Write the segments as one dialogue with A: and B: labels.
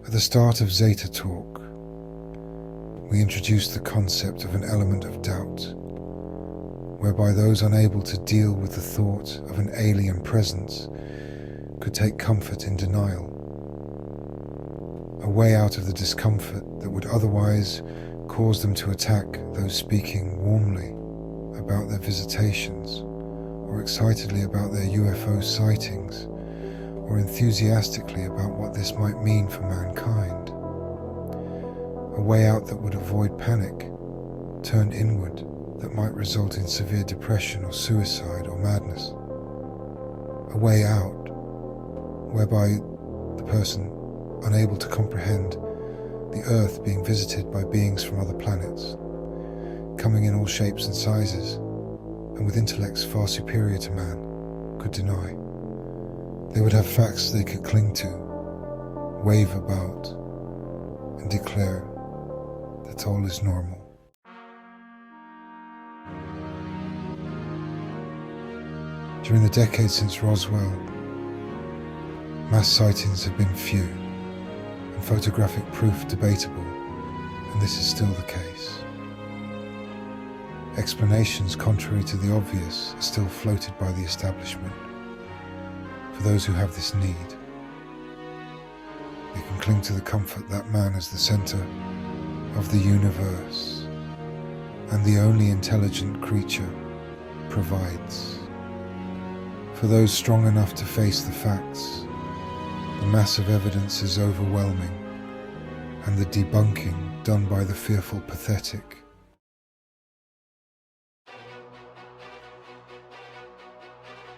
A: At the start of Zeta Talk, we introduced the concept of an element of doubt, whereby those unable to deal with the thought of an alien presence could take comfort in denial, a way out of the discomfort that would otherwise cause them to attack those speaking warmly about their visitations, or excitedly about their UFO sightings, or enthusiastically about what this might mean for mankind. A way out that would avoid panic, turned inward, that might result in severe depression or suicide or madness. A way out whereby the person, unable to comprehend the Earth being visited by beings from other planets, coming in all shapes and sizes, and with intellects far superior to man, could deny. They would have facts they could cling to, wave about, and declare that all is normal. During the decades since Roswell, mass sightings have been few, and photographic proof debatable, and this is still the case. Explanations contrary to the obvious are still floated by the establishment. For those who have this need, they can cling to the comfort that man is the center of the universe, and the only intelligent creature provides. For those strong enough to face the facts, the mass of evidence is overwhelming, and the debunking done by the fearful pathetic.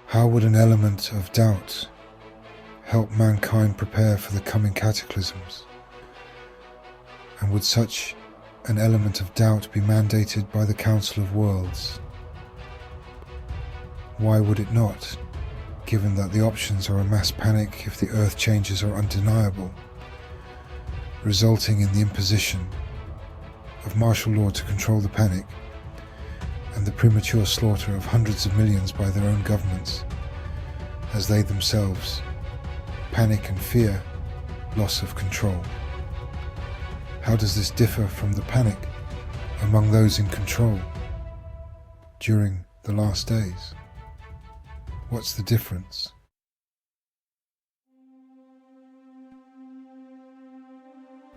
A: How would an element of doubt help mankind prepare for the coming cataclysms? And would such an element of doubt be mandated by the Council of Worlds? Why would it not, given that the options are a mass panic if the Earth changes are undeniable, resulting in the imposition of martial law to control the panic, and the premature slaughter of hundreds of millions by their own governments, as they themselves panic and fear loss of control? How does this differ from the panic among those in control during the last days? What's the difference?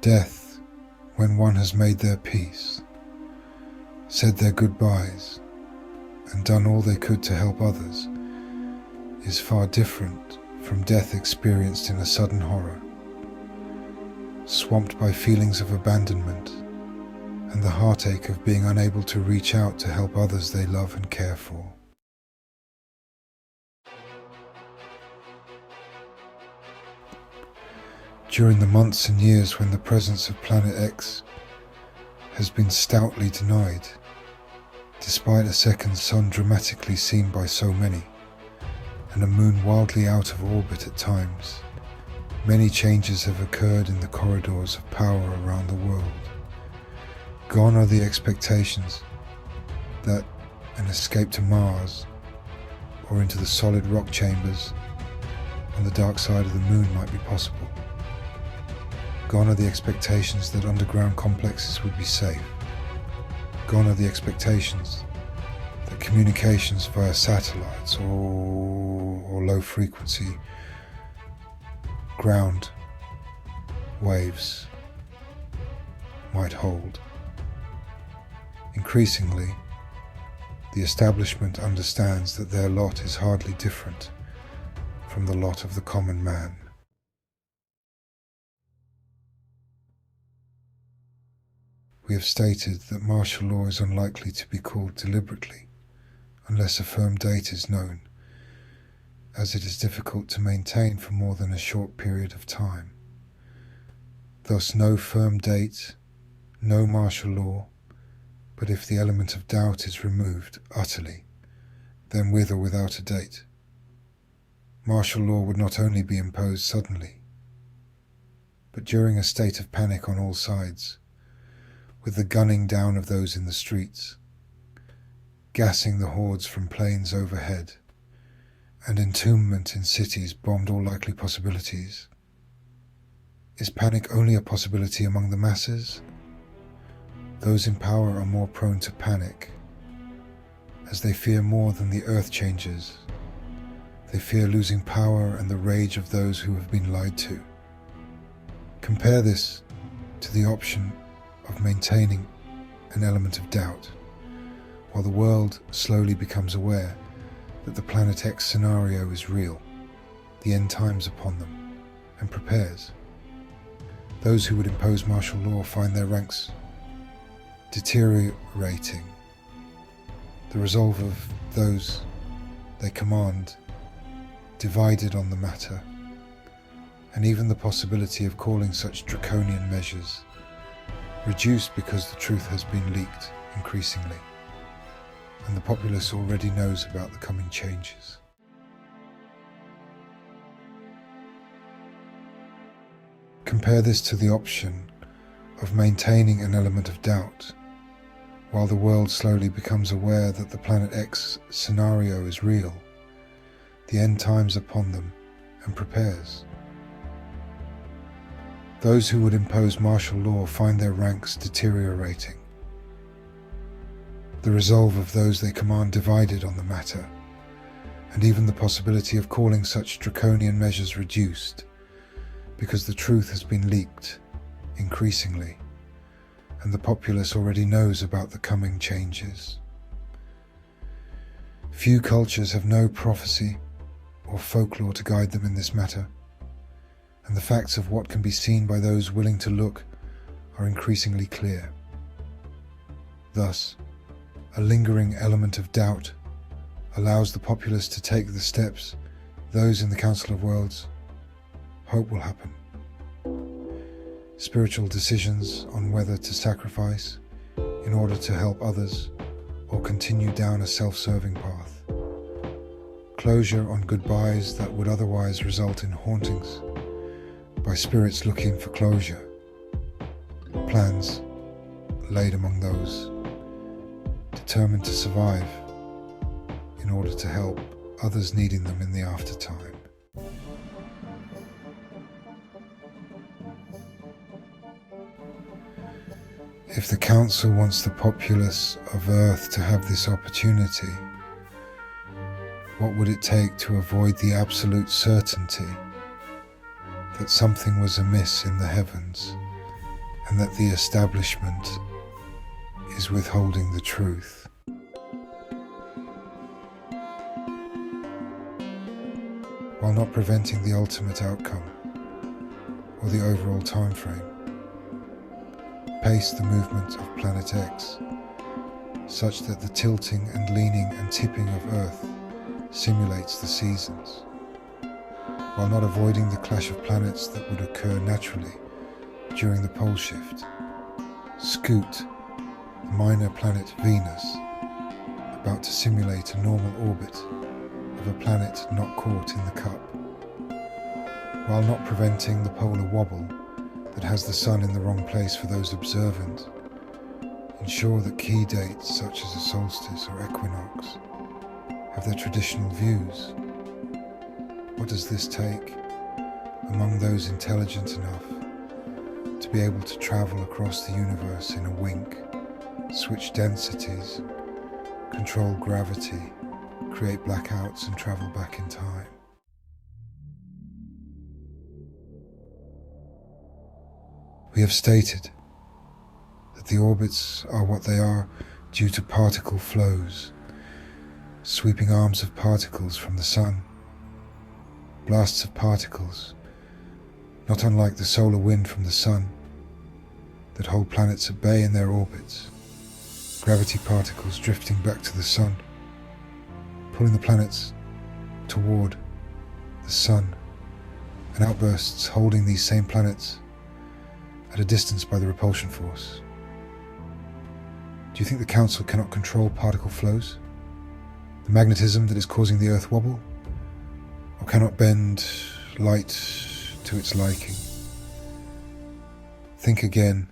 A: Death, when one has made their peace, said their goodbyes, and done all they could to help others, is far different from death experienced in a sudden horror, swamped by feelings of abandonment and the heartache of being unable to reach out to help others they love and care for. During the months and years when the presence of Planet X has been stoutly denied, despite a second sun dramatically seen by so many, and a moon wildly out of orbit at times, many changes have occurred in the corridors of power around the world. Gone are the expectations that an escape to Mars or into the solid rock chambers on the dark side of the moon might be possible. Gone are the expectations that underground complexes would be safe. Gone are the expectations that communications via satellites or low frequency ground waves might hold. Increasingly, the establishment understands that their lot is hardly different from the lot of the common man. We have stated that martial law is unlikely to be called deliberately unless a firm date is known, as it is difficult to maintain for more than a short period of time. Thus no firm date, no martial law, but if the element of doubt is removed utterly, then with or without a date, martial law would not only be imposed suddenly, but during a state of panic on all sides, with the gunning down of those in the streets, gassing the hordes from planes overhead, and entombment in cities bombed all likely possibilities. Is panic only a possibility among the masses? Those in power are more prone to panic, as they fear more than the earth changes. They fear losing power and the rage of those who have been lied to. Compare this to the option of maintaining an element of doubt, while the world slowly becomes aware that the Planet X scenario is real, the end times upon them, and prepares. Those who would impose martial law find their ranks deteriorating. The resolve of those they command divided on the matter, and even the possibility of calling such draconian measures reduced because the truth has been leaked increasingly, and the populace already knows about the coming changes. Compare this to the option of maintaining an element of doubt, while the world slowly becomes aware that the Planet X scenario is real, the end times upon them, and prepares. Those who would impose martial law find their ranks deteriorating. The resolve of those they command divided on the matter, and even the possibility of calling such draconian measures reduced, because the truth has been leaked increasingly, and the populace already knows about the coming changes. Few cultures have no prophecy or folklore to guide them in this matter, and the facts of what can be seen by those willing to look are increasingly clear. Thus, a lingering element of doubt allows the populace to take the steps those in the Council of Worlds hope will happen. Spiritual decisions on whether to sacrifice in order to help others or continue down a self-serving path. Closure on goodbyes that would otherwise result in hauntings by spirits looking for closure. Plans laid among those determined to survive in order to help others needing them in the aftertime. If the Council wants the populace of Earth to have this opportunity, what would it take to avoid the absolute certainty that something was amiss in the heavens and that the establishment is withholding the truth? While not preventing the ultimate outcome or the overall time frame, pace the movement of Planet X such that the tilting and leaning and tipping of Earth simulates the seasons, while not avoiding the clash of planets that would occur naturally during the pole shift. Scoot the minor planet Venus, about to simulate a normal orbit of a planet not caught in the cup, while not preventing the polar wobble that has the sun in the wrong place for those observant. Ensure that key dates such as a solstice or equinox have their traditional views. What does this take among those intelligent enough to be able to travel across the universe in a wink, switch densities, control gravity, create blackouts and travel back in time? We have stated that the orbits are what they are due to particle flows, sweeping arms of particles from the sun, blasts of particles, not unlike the solar wind from the sun, that hold planets at bay in their orbits, gravity particles drifting back to the sun, pulling the planets toward the sun, and outbursts holding these same planets at a distance by the repulsion force. Do you think the Council cannot control particle flows? The magnetism that is causing the Earth wobble? Or cannot bend light to its liking? Think again